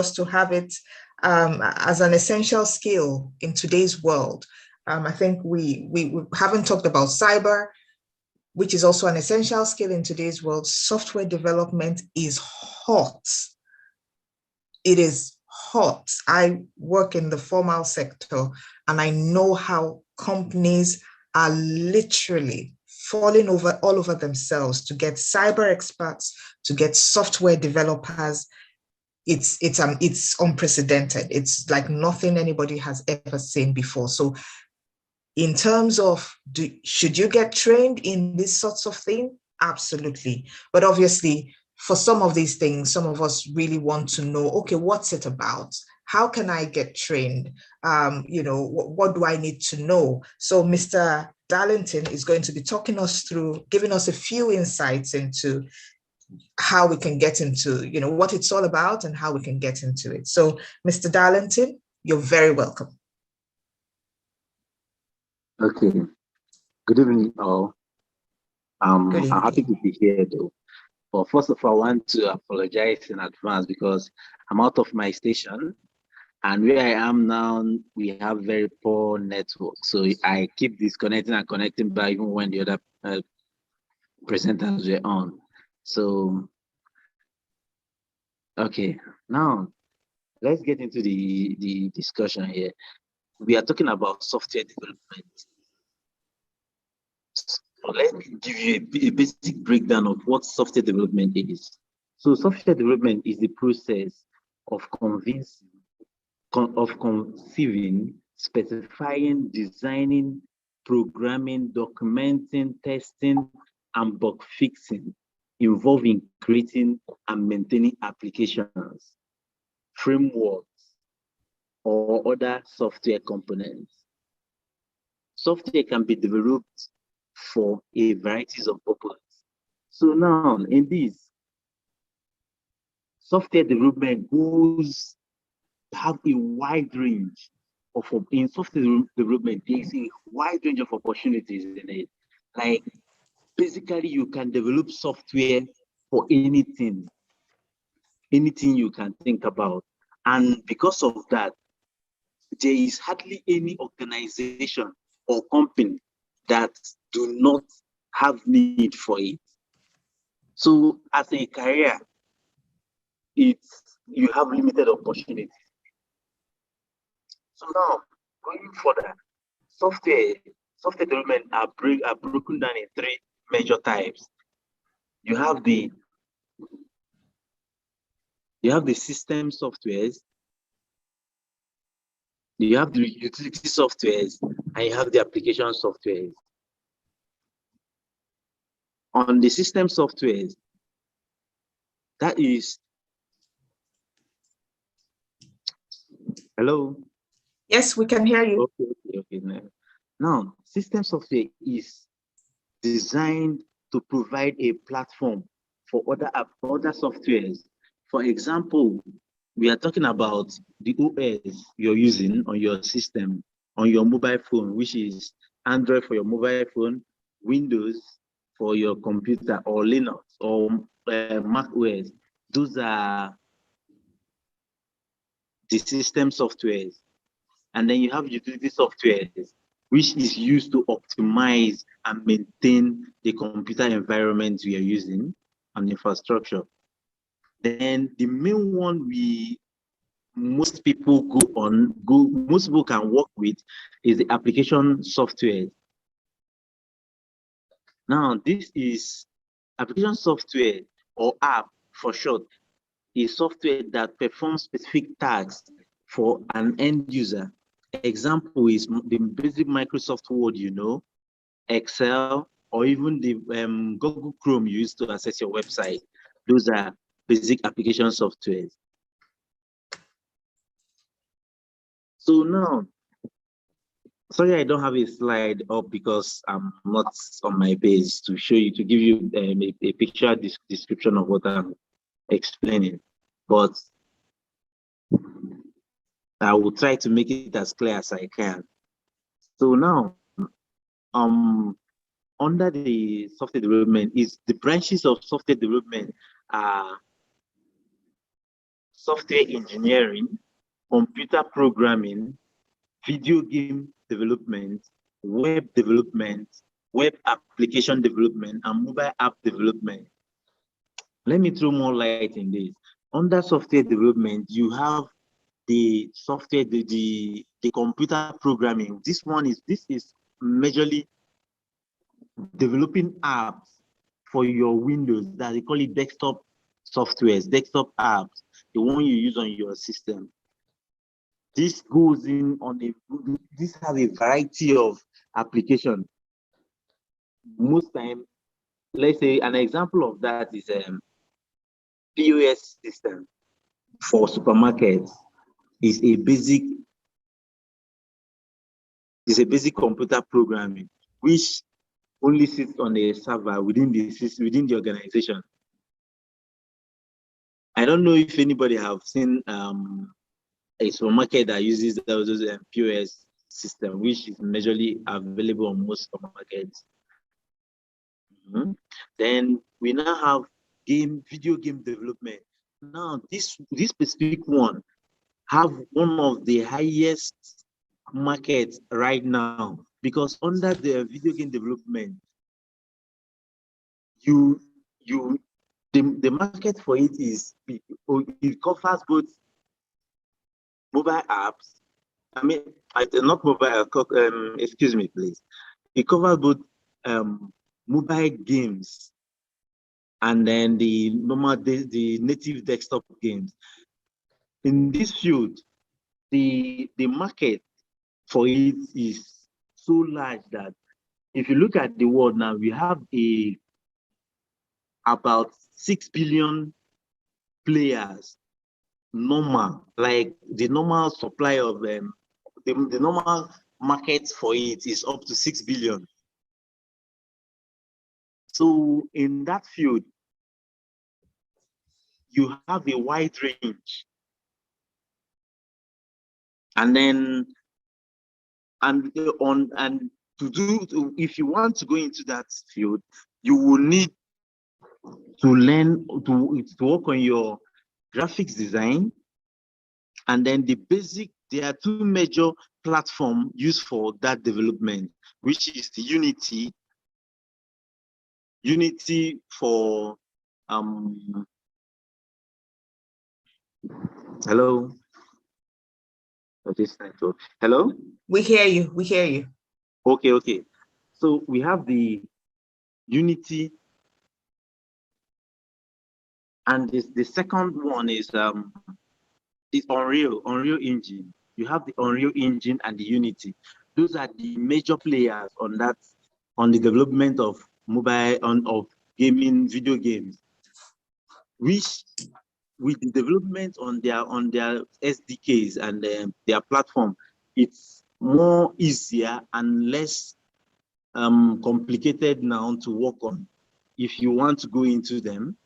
us to have it as an essential skill in today's world. I think we haven't talked about cyber, which is also an essential skill in today's world. Software development is hot. It is hot. I work in the formal sector, and I know how companies are literally falling over all over themselves to get cyber experts, to get software developers. It's unprecedented. It's like nothing anybody has ever seen before. So in terms of should you get trained in these sorts of things? Absolutely. But obviously, for some of these things, some of us really want to know, okay, what's it about? How can I get trained? What do I need to know? So Mr. Darlington is going to be talking us through, giving us a few insights into how we can get into, what it's all about and how we can get into it. So Mr. Darlington, you're very welcome. Okay. Good evening, all. I'm happy to be here, though. But first of all, I want to apologize in advance because I'm out of my station, and where I am now, we have very poor network. So I keep disconnecting and connecting back even when the other presenters were on. So, okay, now let's get into the discussion here. We are talking about software development. So let me give you a basic breakdown of what software development is. So software development is the process of conceiving, specifying, designing, programming, documenting, testing, and bug fixing, involving creating and maintaining applications, frameworks, or other software components. Software can be developed for a variety of purposes. So now, in this, software development have a wide range in software development, there's a wide range of opportunities in it. Like, basically, you can develop software for anything you can think about. And because of that, there is hardly any organization or company that do not have need for it. So as a career, you have limited opportunities. So now, going further, software development are broken down in three major types. You have the system softwares, you have the utility softwares, and you have the application softwares. On the system softwares, that is, hello? Yes, we can hear you. Okay. Now, system software is designed to provide a platform for other softwares. For example, we are talking about the OS you're using on your system, on your mobile phone, which is Android for your mobile phone, Windows for your computer, or Linux, or Mac OS. Those are the system softwares. And then you have utility softwares, which is used to optimize and maintain the computer environment we are using and infrastructure. Then the main one most people can work with is the application software. Now, this is application software, or app for short, is software that performs specific tasks for an end user. Example is the basic Microsoft Word, Excel, or even the Google Chrome used to access your website. Those are basic application softwares. So now, sorry, I don't have a slide up because I'm not on my page to show you, to give you a picture description of what I'm explaining, but I will try to make it as clear as I can. So now, under the software development, is the branches of software development are software engineering, computer programming, video game development, web development, web application development, and mobile app development. Let me throw more light in this. Under software development, you have the software, the computer programming. This is majorly developing apps for your Windows, that they call it desktop softwares, desktop apps, the one you use on your system. This goes in on this has a variety of applications. Most time, let's say an example of that is POS system for supermarkets is a basic computer programming, which only sits on a server within the organization. I don't know if anybody have seen a supermarket that uses those POS system, which is majorly available on most supermarkets. Then we now have video game development. Now this specific one have one of the highest markets right now, because under the video game development, the market for it is, it covers both mobile apps. I mean, not mobile. Excuse me, please. It covers both mobile games and then the native desktop games. In this field, the market for it is so large that if you look at the world now, we have about 6 billion players, normal, like the normal supply of the normal market for it is up to 6 billion. So in that field, you have a wide range. And then, if you want to go into that field, you will need to learn to work on your graphics design. And then there are two major platforms used for that development, which is the Unity for hello. Hello? We hear you. We hear you. Okay. So we have the Unity, and the second one is Unreal Engine. You have the Unreal Engine and the Unity. Those are the major players on the development of of video games, which with the development on their SDKs and their platform, it's more easier and less complicated now to work on if you want to go into them.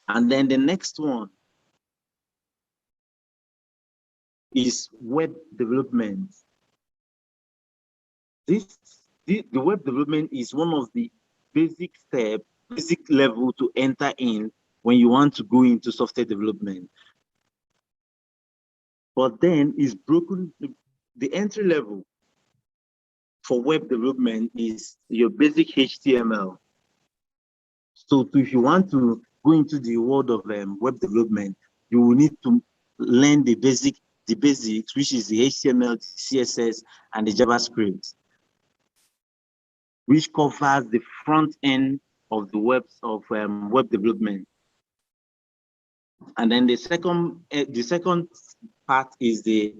And then the next one is web development. The web development is one of the basic level to enter in when you want to go into software development. But then it's broken. The entry level for web development is your basic HTML. So if you want to go into the world of web development, you will need to learn the basics, which is the HTML, CSS, and the JavaScript, which covers the front end of the web development. And then the second part is the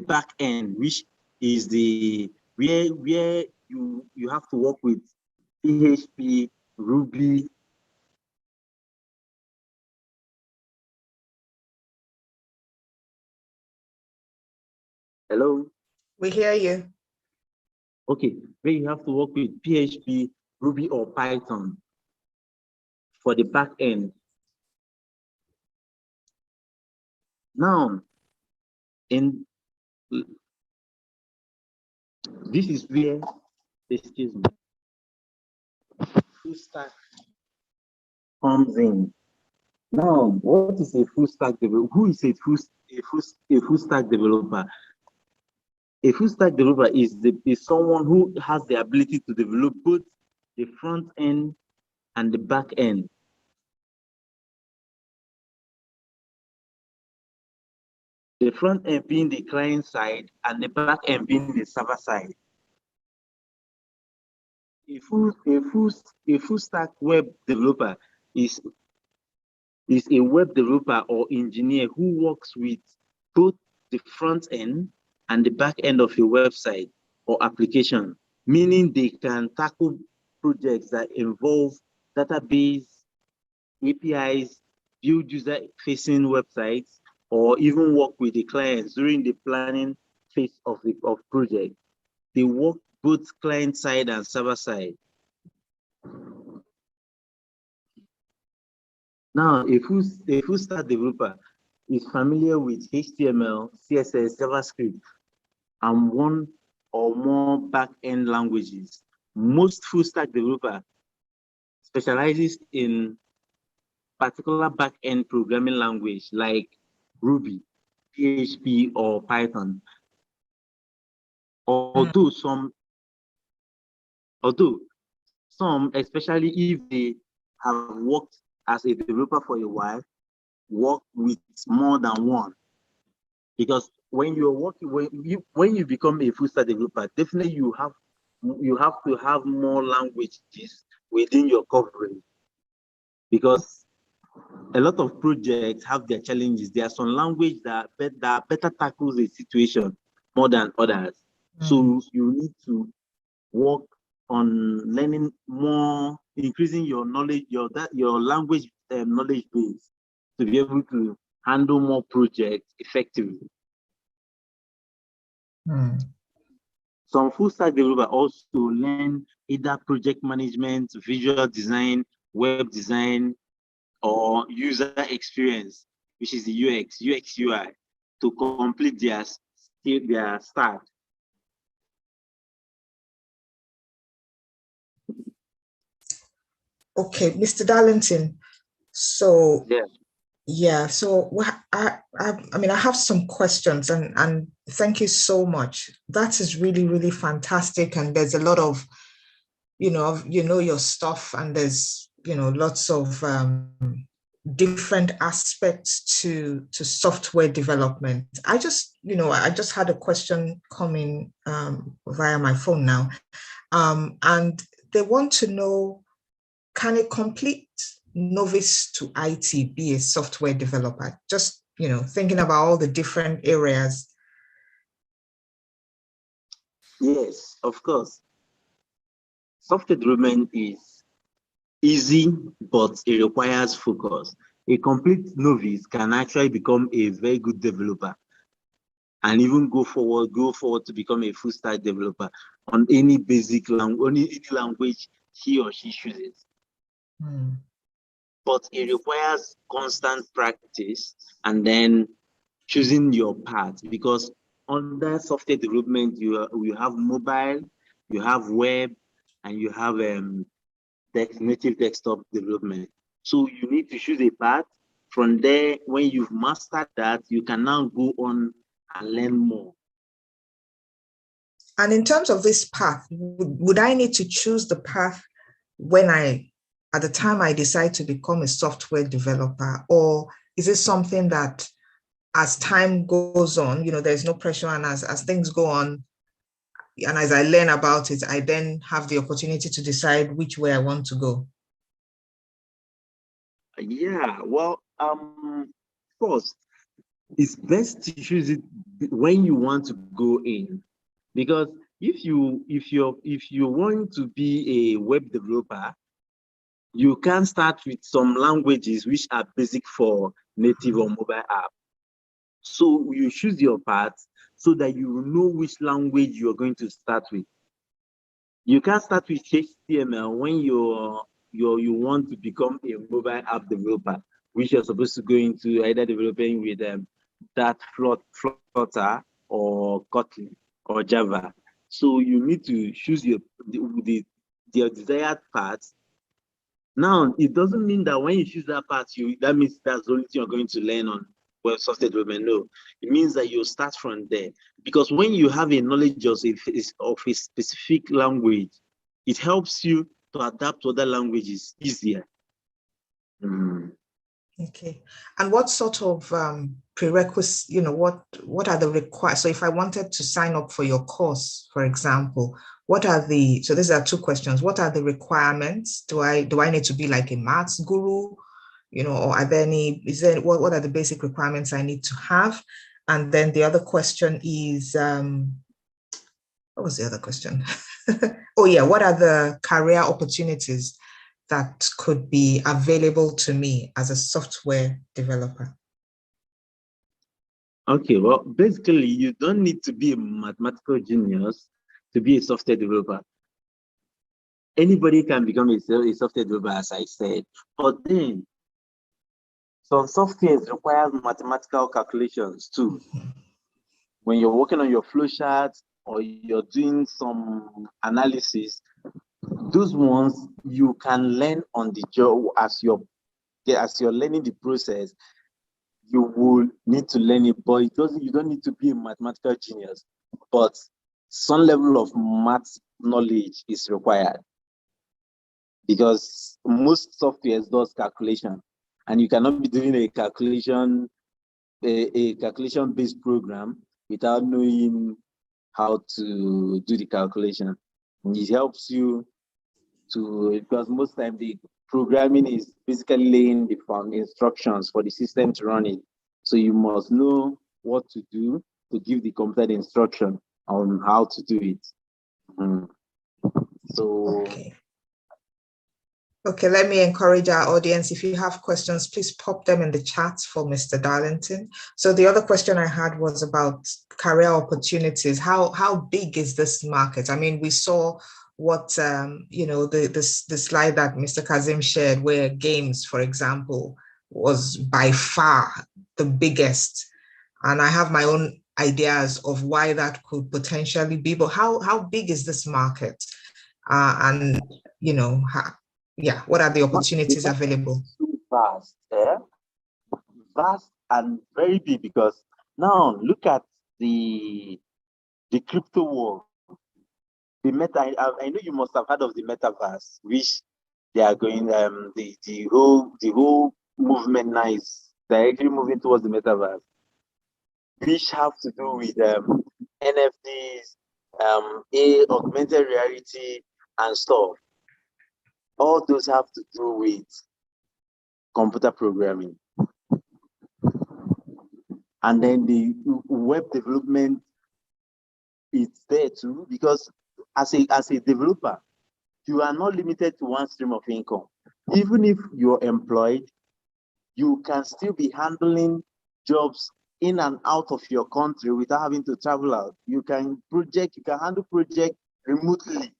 back end, which is where you have to work with PHP, Ruby. Hello? We hear you. Okay, where you have to work with PHP, Ruby, or Python for the back end. Now, this is where, excuse me, full stack comes in. Now, what is a full stack developer? Who is a full stack developer? A full stack developer is someone who has the ability to develop both the front end and the back end. The front end being the client side and the back end being the server side. A full stack web developer is a web developer or engineer who works with both the front end and the back end of your website or application, meaning they can tackle projects that involve database, APIs, build user-facing websites, or even work with the clients during the planning phase of the project. They work both client side and server side. Now, a full stack developer is familiar with HTML, CSS, JavaScript, and one or more back-end languages. Most full stack developer specializes in particular back-end programming language like Ruby, PHP, or Python. Although some, especially if they have worked as a developer for a while, work with more than one. Because when you're working, when you become a full stack developer, definitely you have to have more languages within your coverage. Because a lot of projects have their challenges. There are some language that better tackles the situation more than others. So you need to work on learning more, increasing your knowledge, your language knowledge base to be able to handle more projects effectively. Some full stack developers also learn either project management, visual design, web design, or user experience, which is the UX, UI, to complete their stack. Okay, Mr. Darlington. So yeah, so I mean, I have some questions, and thank you so much. That is really, really fantastic. And there's a lot of, you know, your stuff, and there's, lots of different aspects to software development. I just had a question coming via my phone now, and they want to know, can a complete novice to IT be a software developer? Just, thinking about all the different areas. Yes, of course. Software development is easy, but it requires focus. A complete novice can actually become a very good developer and even go forward to become a full stack developer on any basic language, any language he or she chooses. But it requires constant practice and then choosing your path, because under software development, you have mobile, you have web, and you have native desktop development. So you need to choose a path. From there, when you've mastered that, you can now go on and learn more. And in terms of this path, would I need to choose the path at the time I decide to become a software developer, or is it something that as time goes on, there's no pressure, and as things go on, and as I learn about it, I then have the opportunity to decide which way I want to go? Yeah, well, first, it's best to choose it when you want to go in, because if you want to be a web developer, you can start with some languages which are basic for native or mobile app. So you choose your path so that you know which language you're going to start with. You can't start with HTML when you want to become a mobile app developer, which you're supposed to go into either developing with that Flutter or Kotlin or Java. So you need to choose your desired path Now, it doesn't mean that when you choose that path, that means that's the only thing you're going to learn on web software development. No, it means that you start from there. Because when you have a knowledge of a specific language, it helps you to adapt to other languages easier. Okay. And what sort of prerequisites, what are the required? So if I wanted to sign up for your course, for example, so these are two questions. What are the requirements? Do I need to be like a maths guru, or are there what are the basic requirements I need to have? And then the other question is, what was the other question? Oh yeah, what are the career opportunities that could be available to me as a software developer? Okay, well, basically, you don't need to be a mathematical genius to be a software developer. Anybody can become a software developer, as I said, but then some softwares require mathematical calculations too. When you're working on your flowchart or you're doing some analysis, those ones you can learn on the job as you're learning the process. You will need to learn it, but you don't need to be a mathematical genius. But some level of math knowledge is required because most softwares does calculation, and you cannot be doing a calculation-based program without knowing how to do the calculation. And it helps you because most time the programming is basically laying the instructions for the system to run it. So you must know what to do to give the computer the instruction on how to do it. So Okay, let me encourage our audience. If you have questions, please pop them in the chat for Mr. Darlington. So the other question I had was about career opportunities. How big is this market? I mean, we saw what the slide that Mr. Kazim shared, where games, for example, was by far the biggest. And I have my own ideas of why that could potentially be, but how big is this market? And what are the opportunities available? Vast, vast and very big, because now look at the crypto world. The I know you must have heard of the metaverse, which they are going the whole movement now is directly moving towards the metaverse, which have to do with NFTs, augmented reality and stuff. All those have to do with computer programming. And then the web development is there too, because as a developer, you are not limited to one stream of income. Even if you're employed, you can still be handling jobs in and out of your country without having to travel out. You can handle projects remotely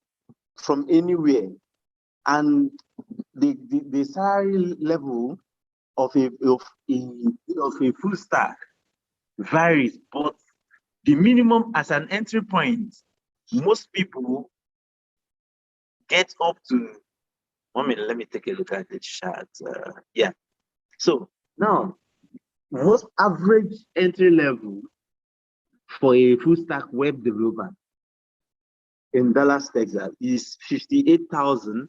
from anywhere. And the salary level of a full stack varies, but the minimum as an entry point, most people get up to 1 minute. Let me take a look at the chart. Yeah. So now, most average entry level for a full stack web developer in Dallas, Texas is 58,000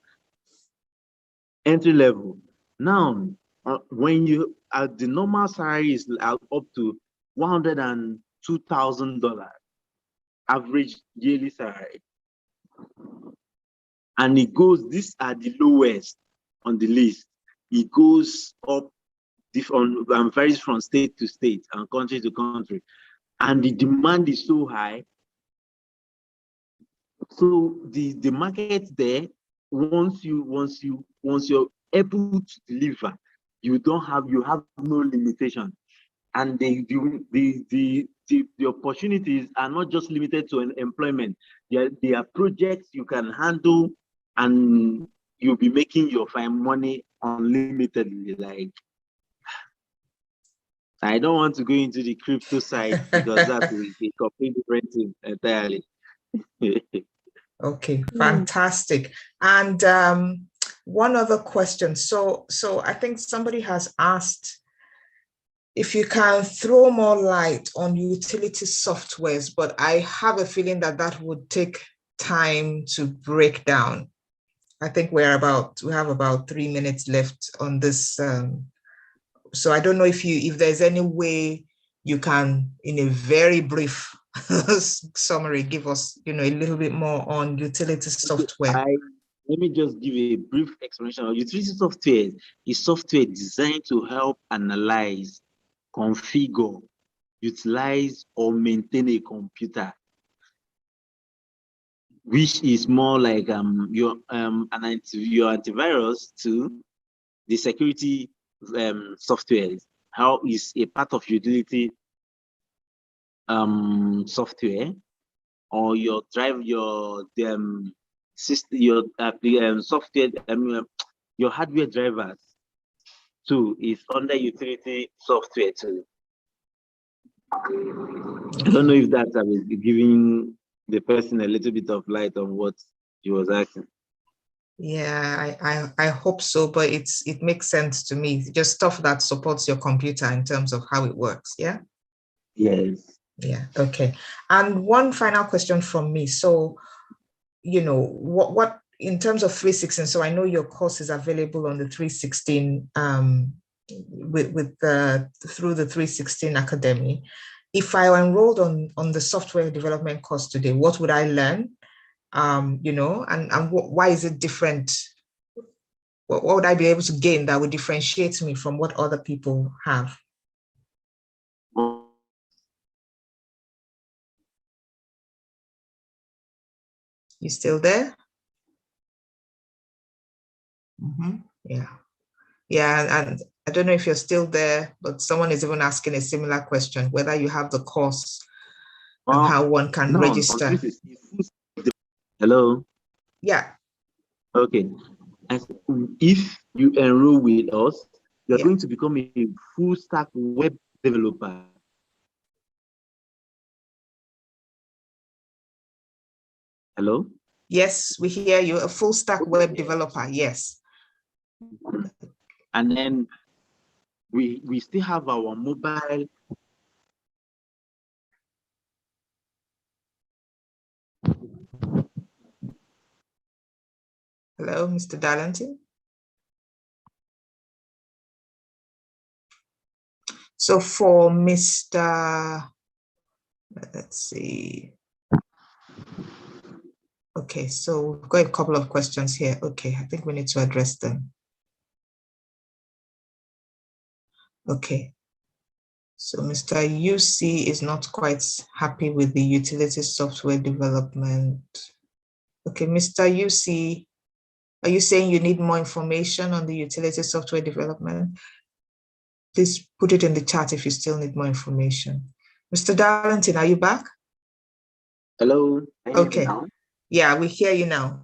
entry level. Now, when you the normal salary is up to $102,000 average yearly salary, and these are the lowest on the list. It goes up and varies from state to state and country to country, and the demand is so high. So the market there, once you're able to deliver, you have no limitation, and the opportunities are not just limited to an employment. There are projects you can handle, and you'll be making your fine money unlimitedly. Like, I don't want to go into the crypto side because that's a complete different thing entirely. Okay, fantastic. And one other question. So I think somebody has asked if you can throw more light on utility softwares, but I have a feeling that that would take time to break down. I think we have about 3 minutes left on this. So I don't know if there's any way you can, in a very brief summary, give us, a little bit more on utility software. Let me just give a brief explanation. Utility software is software designed to help analyze, configure, utilize, or maintain a computer, which is more like your antivirus to the security software. How is a part of utility software, or your system, your software, your hardware drivers too is under utility software too. I don't know if that is giving the person a little bit of light on what he was asking. Yeah, I hope so, but it makes sense to me. Just stuff that supports your computer in terms of how it works. Yeah. Yes. Yeah. Okay. And one final question from me. So, what in terms of 316? So I know your course is available on the 316 through the 316 Academy. If I were enrolled on the software development course today, what would I learn? And why is it different? What would I be able to gain that would differentiate me from what other people have? You still there? Yeah. Yeah, and I don't know if you're still there, but someone is even asking a similar question, whether you have the course and how one can register. Hello? Yeah. Okay. And if you enroll with us, you're going to become a full stack web developer. Hello? Yes, we hear you. A full stack web developer. Yes. And then we still have our mobile. Hello, Mr. Darlington. So for Mr. Let's see. Okay, so we've got a couple of questions here. Okay, I think we need to address them. Okay. So Mr. UC is not quite happy with the utility software development. Okay, Mr. UC, are you saying you need more information on the utility software development? Please put it in the chat if you still need more information. Mr. Darlington, are you back? Hello. Okay. Yeah, we hear you now.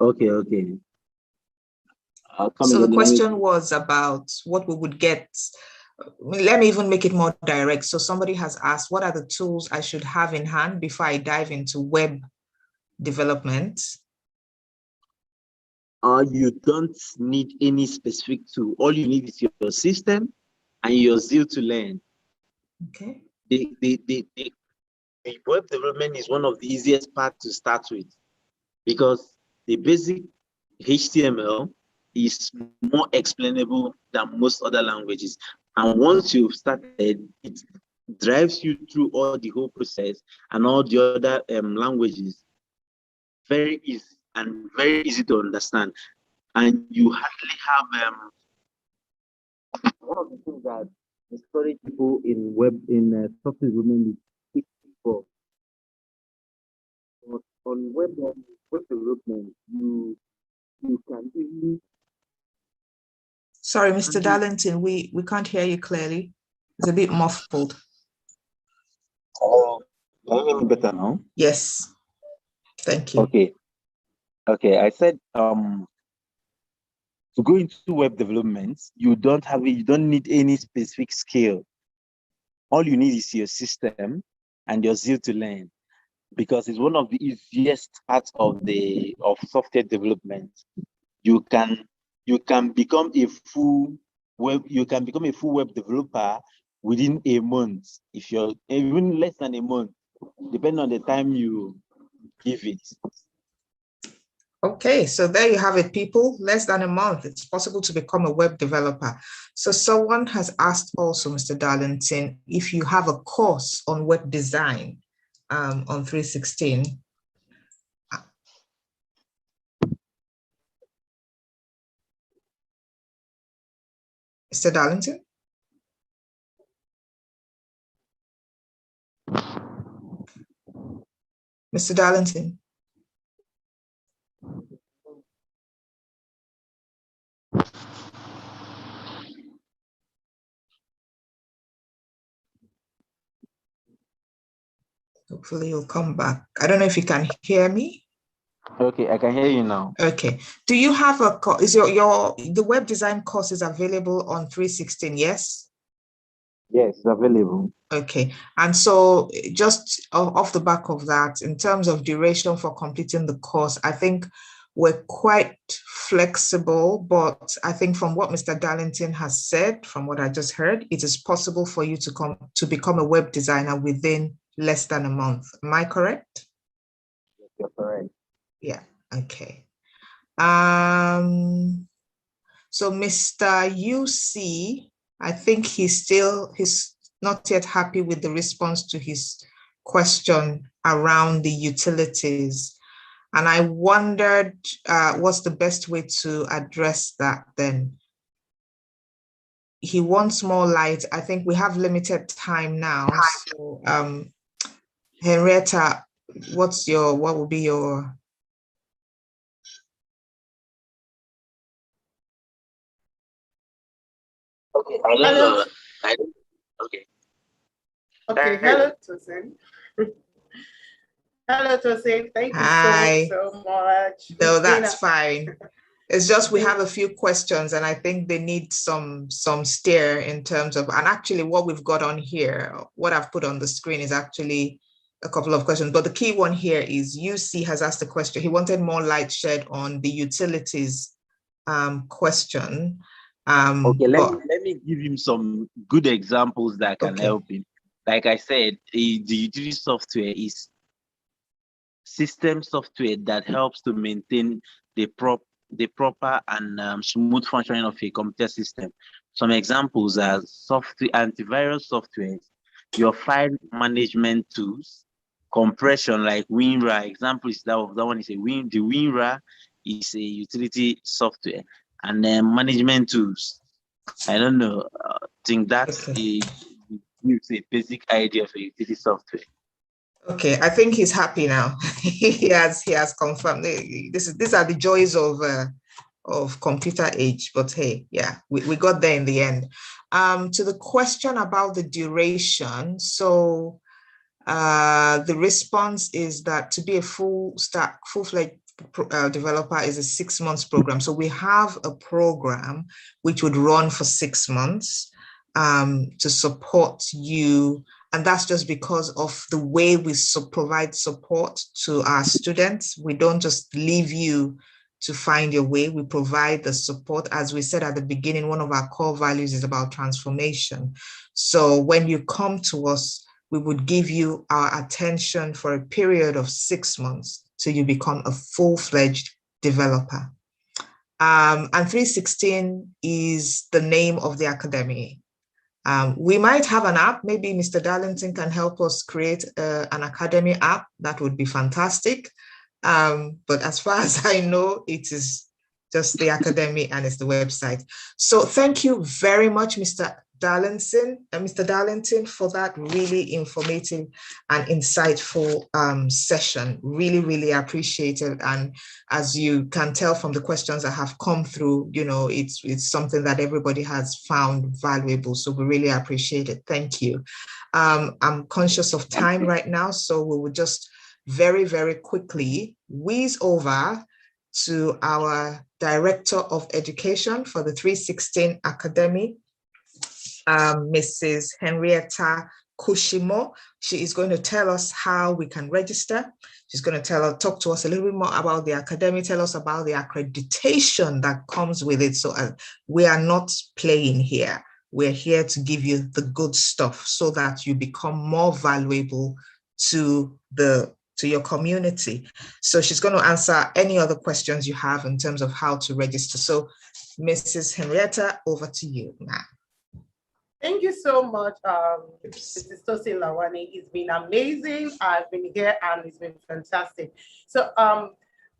Okay. So the question was about what we would get. Let me even make it more direct. So somebody has asked, what are the tools I should have in hand before I dive into web development? You don't need any specific tool. All you need is your system and your zeal to learn. Okay. The web development is one of the easiest parts to start with, because the basic HTML is more explainable than most other languages. And once you've started, it drives you through all the whole process and all the other languages. Very easy and very easy to understand. And you hardly have one of the things that discourage people in software development is for. On web development, you can easily. Sorry, Mr. Darlington, we can't hear you clearly. It's a bit muffled. Oh, can you hear me better now? Yes. Thank you. Okay. I said to go into web development, you don't need any specific skill. All you need is your system and your zeal to learn. because it's one of the easiest parts of software development. You can become a full web developer within a month, if you're even less than a month, depending on the time you give it. Okay, so there you have it, people. Less than a month, it's possible to become a web developer. So someone has asked also, Mr. Darlington, if you have a course on web design on 316. Mr. Darlington? Mr. Darlington? Hopefully you'll come back. I don't know if you can hear me. Okay, I can hear you now. Okay. Do you have a course? Is the web design course is available on 316? Yes. Yes, it's available. Okay. And so just off the back of that, in terms of duration for completing the course, I think we're quite flexible, but I think from what Mr. Darlington has said, from what I just heard, it is possible for you to become a web designer within less than a month. Am I correct? Yes, you're correct. Yeah. Okay. So Mr. UC, I think he's not yet happy with the response to his question around the utilities. And I wondered what's the best way to address that then. He wants more light. I think we have limited time now. So Henrietta, what will be your... Okay, I don't know. Okay. Okay, hello, Tosin. Hello, Tosin. Thank you so much. No, that's fine. It's just we have a few questions and I think they need some steer in terms of, and actually what we've got on here, what I've put on the screen is actually a couple of questions, but the key one here is UC has asked a question. He wanted more light shed on the utilities question. Okay, let me give him some good examples that can help him. Like I said, the utility software is system software that helps to maintain the proper and smooth functioning of a computer system. Some examples are antivirus software, your file management tools, compression like WinRAR. Example is that one is the WinRAR is a utility software, and then management tools. I don't know. I think that's gives a basic idea of a utility software. Okay, I think he's happy now. he has confirmed. These are the joys of computer age. But hey, yeah, we got there in the end. To the question about the duration, so the response is that to be a full-fledged developer is a 6 months program. So we have a program which would run for 6 months to support you. And that's just because of the way we provide support to our students. We don't just leave you to find your way. We provide the support. As we said at the beginning, one of our core values is about transformation. So when you come to us, we would give you our attention for a period of 6 months till you become a full-fledged developer. And 316 is the name of the academy. We might have an app. Maybe Mr. Darlington can help us create an academy app. That would be fantastic. But as far as I know, it is just the academy and it's the website. So thank you very much, Mr. Darlington, for that really informative and insightful session. Really, really appreciate it. And as you can tell from the questions that have come through, you know, it's something that everybody has found valuable. So we really appreciate it. Thank you. I'm conscious of time right now, so we will just very, very quickly whiz over to our Director of Education for the 316 Academy, Mrs. Henrietta Kushimo. She is going to tell us how we can register. She's going to talk to us a little bit more about the academy, tell us about the accreditation that comes with it. So we are not playing here. We're here to give you the good stuff so that you become more valuable to your community. So she's going to answer any other questions you have in terms of how to register. So Mrs. Henrietta, over to you now. Thank you so much, Mrs. Tosin Lawani. It's been amazing. I've been here and it's been fantastic. So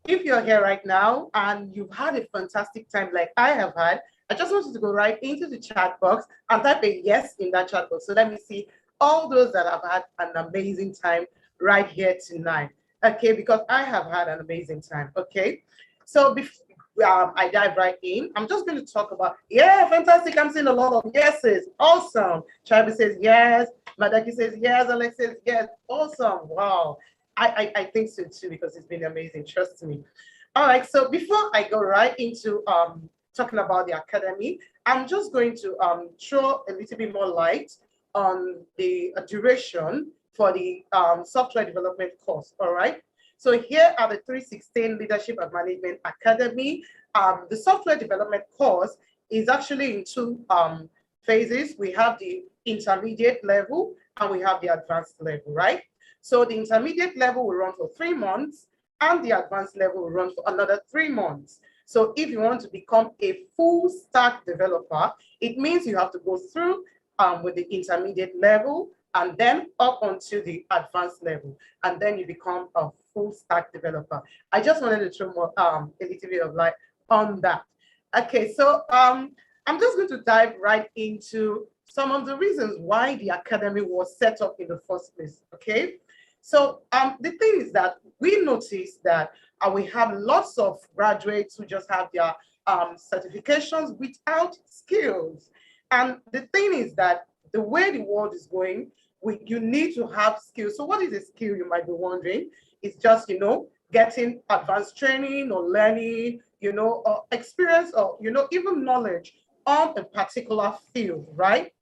if you're here right now and you've had a fantastic time like I have had, I just want you to go right into the chat box and type a yes in that chat box. So let me see all those that have had an amazing time right here tonight. Okay, because I have had an amazing time. Okay, so before I dive right in, I'm just going to talk about, yeah, fantastic. I'm seeing a lot of yeses. Awesome. Chabi says yes. Madaki says yes. Alex says yes. Awesome. Wow. I think so too, because it's been amazing. Trust me. All right. So before I go right into talking about the academy, I'm just going to throw a little bit more light on the duration for the software development course. All right. So here are the 316 Leadership and Management Academy. The software development course is actually in two phases. We have the intermediate level and we have the advanced level, right? So the intermediate level will run for 3 months and the advanced level will run for another 3 months. So if you want to become a full stack developer, it means you have to go through with the intermediate level and then up onto the advanced level, and then you become a full stack developer. I just wanted to throw more, a little bit of light on that. Okay, so I'm just going to dive right into some of the reasons why the academy was set up in the first place. Okay, so the thing is that we noticed that we have lots of graduates who just have their certifications without skills, and the thing is that the way the world is going, you need to have skills. So what is a skill, you might be wondering? It's just, getting advanced training or learning, or experience or, even knowledge on a particular field, right?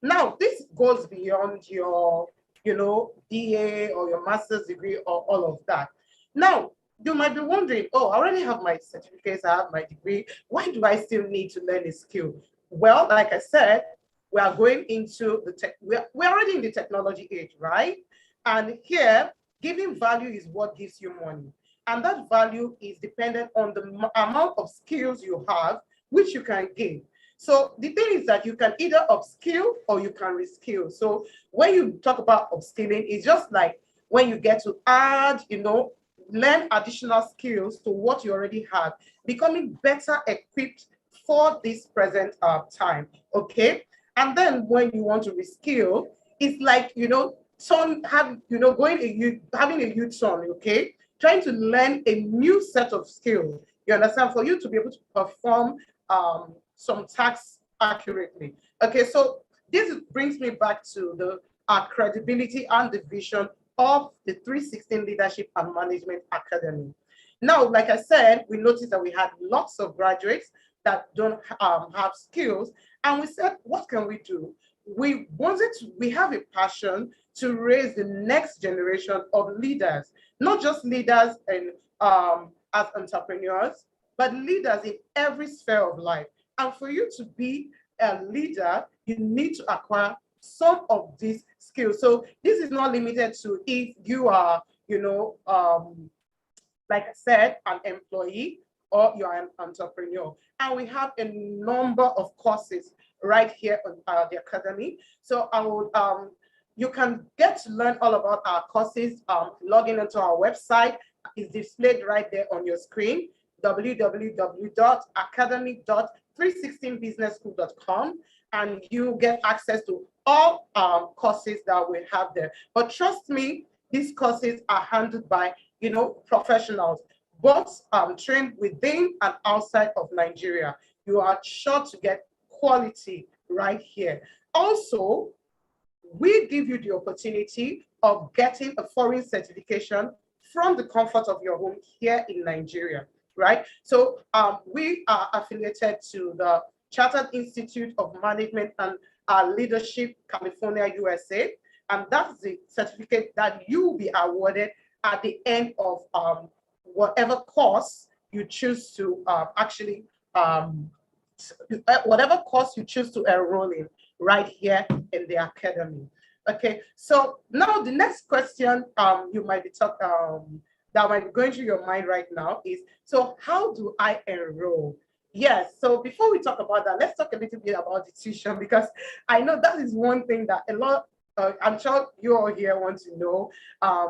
Now, this goes beyond your, DA or your master's degree or all of that. Now, you might be wondering, oh, I already have my certificates, I have my degree. Why do I still need to learn a skill? Well, like I said, we are going into the tech, we're already in the technology age, right? And here, giving value is what gives you money. And that value is dependent on the amount of skills you have, which you can gain. So the thing is that you can either upskill or you can reskill. So when you talk about upskilling, it's just like when you get to add, learn additional skills to what you already have, becoming better equipped for this present time, okay? And then when you want to reskill, it's like, having a youth son, okay? Trying to learn a new set of skills, you understand, for you to be able to perform some tasks accurately. Okay, so this brings me back to the credibility and the vision of the 316 Leadership and Management Academy. Now, like I said, we noticed that we had lots of graduates that don't have skills, and we said, what can we do? We have a passion to raise the next generation of leaders, not just leaders as entrepreneurs, but leaders in every sphere of life. And for you to be a leader, you need to acquire some of these skills. So this is not limited to if you are, like I said, an employee or you're an entrepreneur. And we have a number of courses right here on the academy. So I would, you can get to learn all about our courses, logging into our website. It's displayed right there on your screen, www.academy.316businessschool.com, and you get access to all courses that we have there. But trust me, these courses are handled by professionals, both trained within and outside of Nigeria. You are sure to get quality right here. Also, we give you the opportunity of getting a foreign certification from the comfort of your home here in Nigeria, right? So we are affiliated to the Chartered Institute of Management and Leadership, California, USA. And that's the certificate that you will be awarded at the end of whatever course you choose to whatever course you choose to enroll in right here in the academy. Okay, so now the next question you might be talking that might be going through your mind right now is, so how do I enroll? Yes, so before we talk about that, let's talk a little bit about the tuition, because I know that is one thing that a lot, I'm sure you all here want to know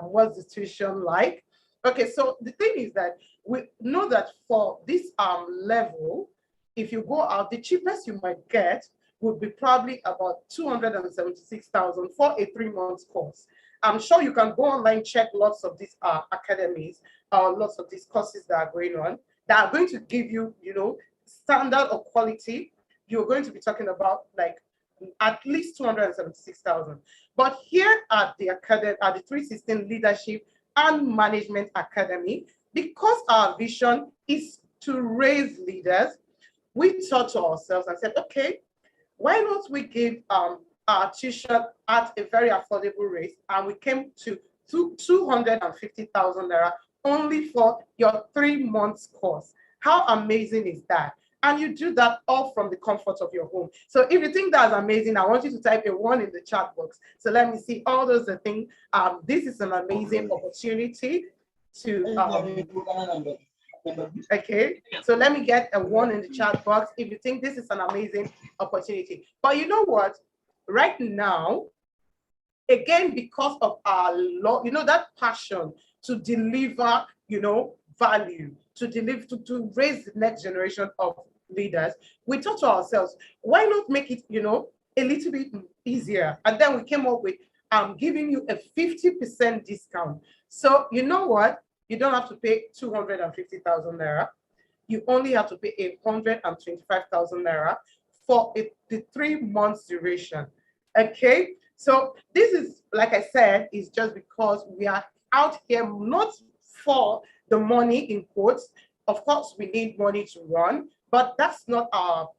what's the tuition like. Okay, so the thing is that we know that for this level, if you go out, the cheapest you might get would be probably about 276,000 for a 3-month course. I'm sure you can go online, check lots of these academies, lots of these courses that are going on, that are going to give you, you know, standard or quality. You're going to be talking about like at least 276,000. But here at the academy, at the 316 Leadership and Management Academy, because our vision is to raise leaders, we thought to ourselves and said, okay, why not we give our tuition at a very affordable rate? And we came to 250,000 naira only for your 3 months course. How amazing is that? And you do that all from the comfort of your home. So if you think that's amazing, I want you to type a 1 in the chat box. So let me see all those things. This is an amazing opportunity to okay, so let me get a 1 in the chat box if you think this is an amazing opportunity. But you know what? Right now, again, because of our law, you know, that passion to deliver, you know, value, to deliver, to raise the next generation of leaders, we thought to ourselves, why not make it, you know, a little bit easier? And then we came up with giving you a 50% discount. So you know what? You don't have to pay 250,000 naira. You only have to pay 125,000 naira for the 3 months duration. Okay, so this is, like I said, is just because we are out here not for the money in quotes. Of course, we need money to run, but that's not our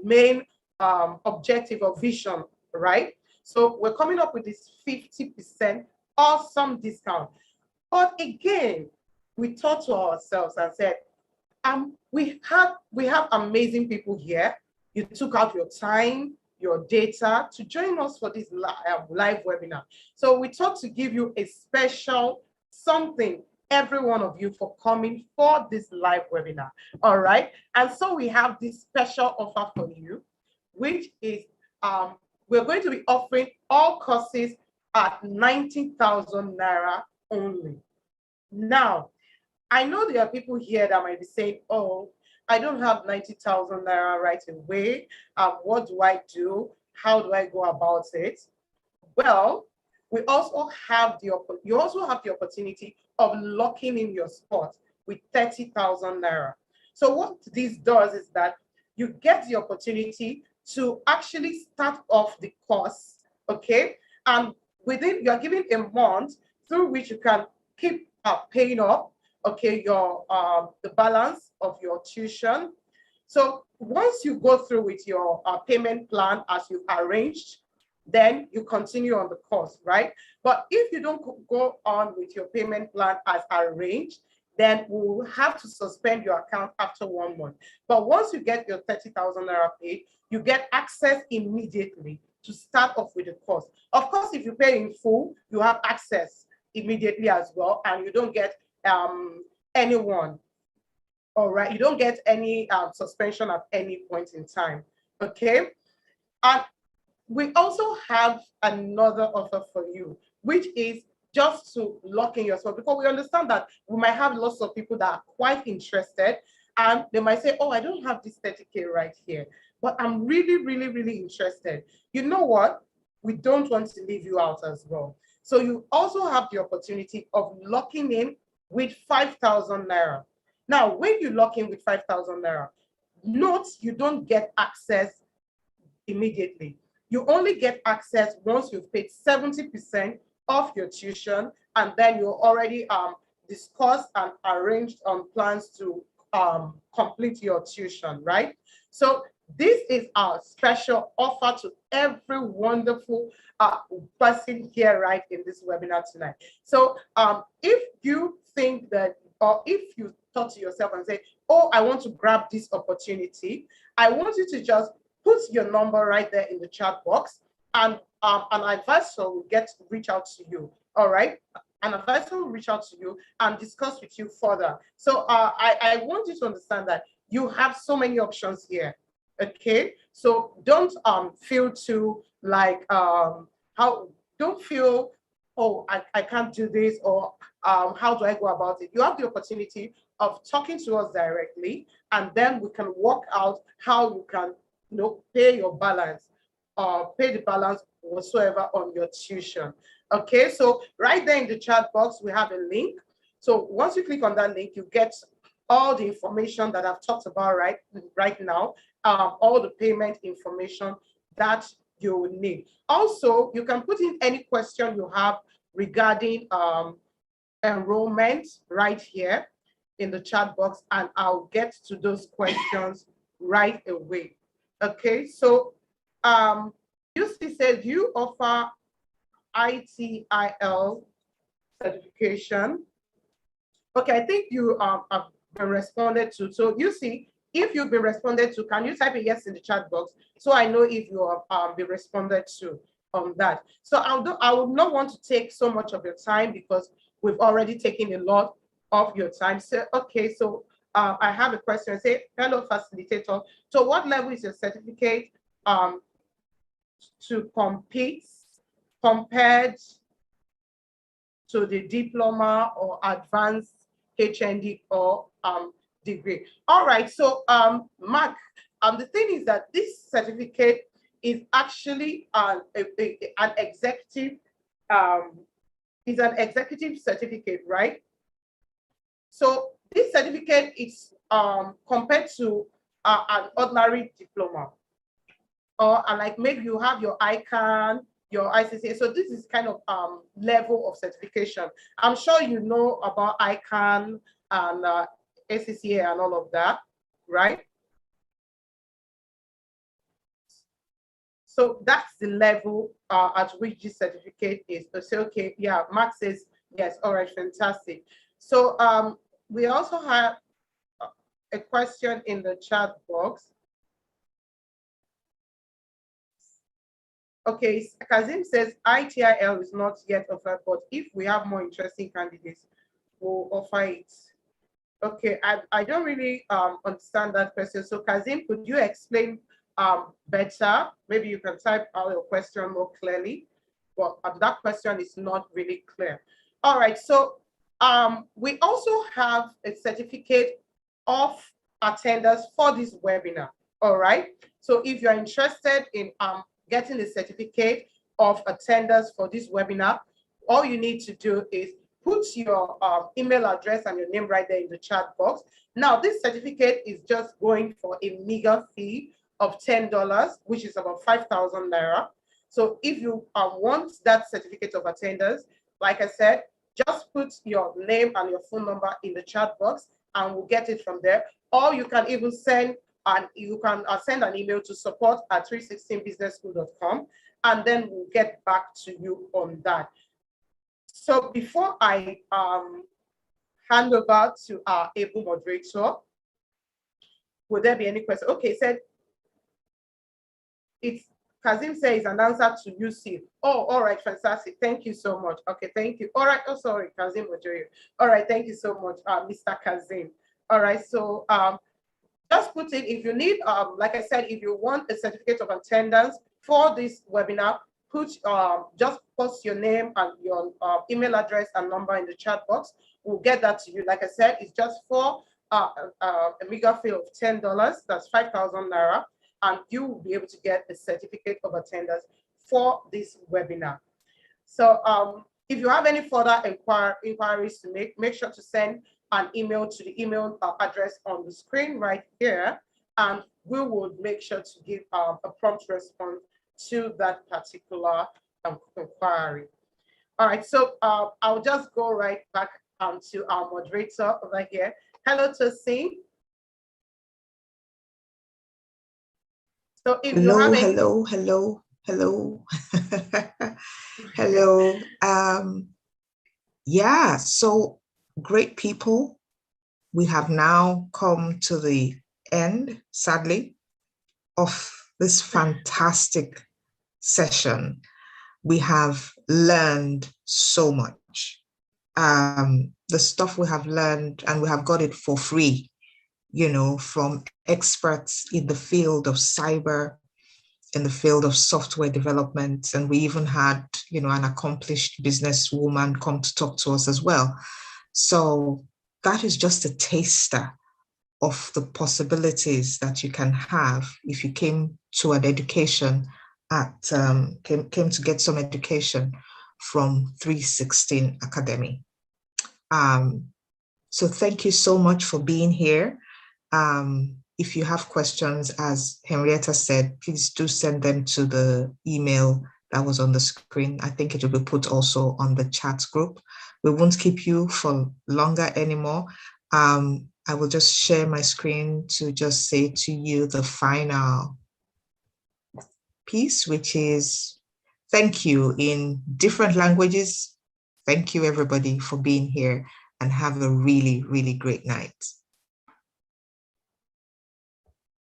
main objective or vision, right? So we're coming up with this 50% awesome discount. But again, we thought to ourselves and said, we have amazing people here. You took out your time, your data to join us for this live webinar. So we thought to give you a special something, every one of you, for coming for this live webinar. All right. And so we have this special offer for you, which is we're going to be offering all courses at 90,000 naira only. Now, I know there are people here that might be saying, oh, I don't have 90,000 naira right away. What do I do? How do I go about it? Well, you also have the opportunity of locking in your spot with 30,000 naira. So what this does is that you get the opportunity to actually start off the course, okay? And within, you're given a month through which you can keep paying up, okay, your the balance of your tuition. So once you go through with your payment plan as you've arranged, then you continue on the course, right? But if you don't go on with your payment plan as arranged, then we'll have to suspend your account after 1 month. But once you get your 30,000 naira paid, you get access immediately to start off with the course. Of course, if you pay in full, you have access immediately as well, and you don't get anyone, all right? You don't get any suspension at any point in time, okay? And we also have another offer for you, which is just to lock in yourself, because we understand that we might have lots of people that are quite interested, and they might say, oh, I don't have this 30K right here, but I'm really, really, really interested. You know what? We don't want to leave you out as well. So you also have the opportunity of locking in with 5,000 naira. Now, when you lock in with 5,000 naira, note you don't get access immediately. You only get access once you've paid 70% of your tuition, and then you're already discussed and arranged on plans to complete your tuition, right? So this is our special offer to every wonderful person here right in this webinar tonight. So if you think that, or if you thought to yourself and say, oh, I want to grab this opportunity, I want you to just put your number right there in the chat box, and an advisor will reach out to you. All right, an advisor will reach out to you and discuss with you further. So I want you to understand that you have so many options here. Okay, so don't feel too like don't feel, oh, I can't do this, or how do I go about it? You have the opportunity of talking to us directly, and then we can work out how you can, pay your balance, pay the balance whatsoever on your tuition. Okay, so right there in the chat box, we have a link. So once you click on that link, you get all the information that I've talked about right now, all the payment information that you will need. Also, you can put in any question you have regarding enrollment right here in the chat box, and I'll get to those questions right away. Okay, so UC says you offer ITIL certification. Okay, I think you have been responded to. So you see, if you've been responded to, can you type a yes in the chat box so I know if you have been responded to on that? So I would not want to take so much of your time because we've already taken a lot of your time. So okay, so I have a question. Say, hello, facilitator. So what level is your certificate to compete compared to the diploma or advanced HND or degree? All right, so Mark, the thing is that this certificate is actually an executive certificate, right? So this certificate is compared to an ordinary diploma, or like maybe you have your ICANN, your ICCA. So this is kind of level of certification. I'm sure you know about ICANN and ACCA and all of that, right? So that's the level at which this certificate is. So say, okay, yeah, Mark says yes. All right, fantastic. So we also have a question in the chat box. Okay, Kazim says ITIL is not yet offered, but if we have more interesting candidates, we'll offer it. Okay, I don't really understand that question. So Kazim, could you explain better? Maybe you can type out your question more clearly, but that question is not really clear. All right, so we also have a certificate of attendance for this webinar. All right, so if you're interested in getting the certificate of attendance for this webinar, all you need to do is put your email address and your name right there in the chat box. Now, this certificate is just going for a meager fee of $10, which is about 5,000 Naira. So if you want that certificate of attendance, like I said, just put your name and your phone number in the chat box and we'll get it from there. Or you can even send an email to support@316businessschool.com, and then we'll get back to you on that. So before I hand over to our able moderator, would there be any question? Okay, said it's Kazim says an answer to UC. Oh, all right, fantastic. Thank you so much. Okay, thank you. All right. Oh, sorry, Kazim moderator. All right, thank you so much, Mr. Kazim. All right, so just put in, if you need, like I said, if you want a certificate of attendance for this webinar, just post your name and your email address and number in the chat box. We'll get that to you. Like I said, it's just for a meager fee of $10. That's 5,000 Naira. And you will be able to get a certificate of attendance for this webinar. So if you have any further inquiries to make sure to send an email to the email address on the screen right here, and we will make sure to give a prompt response to that particular inquiry. All right, so I'll just go right back to our moderator over here. Hello, Tosin. So if you have any... Hello. Hello. Yeah, so great people. We have now come to the end, sadly, of this fantastic session. We have learned so much. The stuff we have learned, and we have got it for free, from experts in the field of cyber, in the field of software development. And we even had, an accomplished businesswoman come to talk to us as well. So that is just a taster of the possibilities that you can have if you came to an education came to get some education from 316 Academy. So thank you so much for being here. If you have questions, as Henrietta said, please do send them to the email that was on the screen. I think it will be put also on the chat group. We won't keep you for longer anymore. I will just share my screen to just say to you the final piece, which is thank you in different languages. Thank you, everybody, for being here, and have a really, really great night.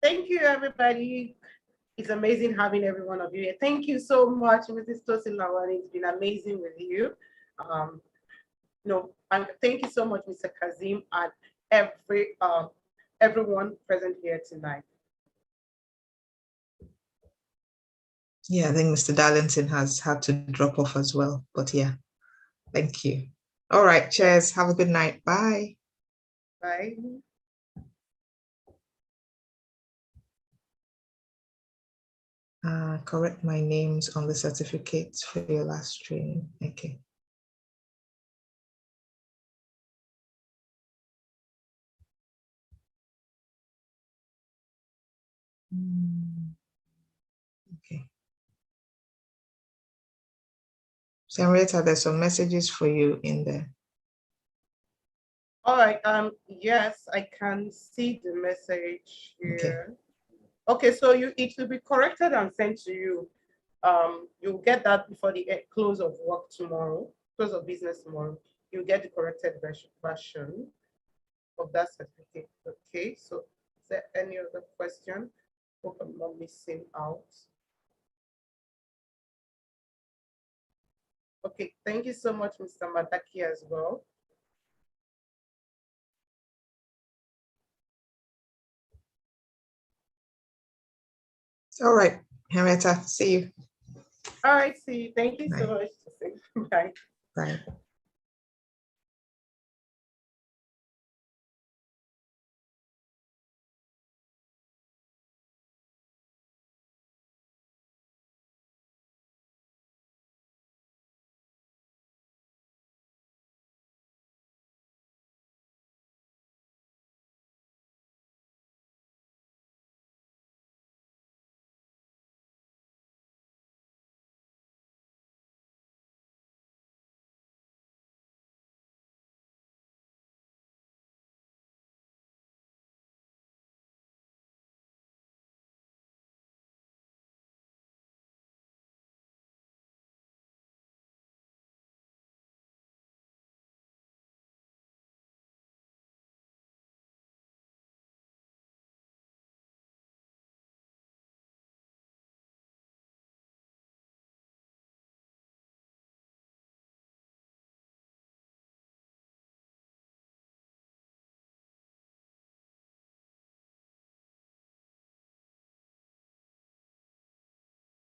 Thank you, everybody. It's amazing having every one of you here. Thank you so much, Mrs. Tosin Lawani. It's been amazing with you. And thank you so much, Mr. Kazim, and everyone present here tonight. Yeah, I think Mr. Darlington has had to drop off as well, but yeah, thank you. All right, cheers. Have a good night. Bye. Bye. Correct my names on the certificates for your last training. Okay. Okay. Henrietta, there's some messages for you in there. All right. Yes, I can see the message here. Okay, so it will be corrected and sent to you. You'll get that before the close of work tomorrow, close of business tomorrow. You'll get the corrected version of that certificate. Okay, so is there any other question? Hope I'm not missing out. Okay, thank you so much, Mr. Mataki, as well. All right, Henrietta, see you. All right, see you. Thank you so much. Bye. Bye.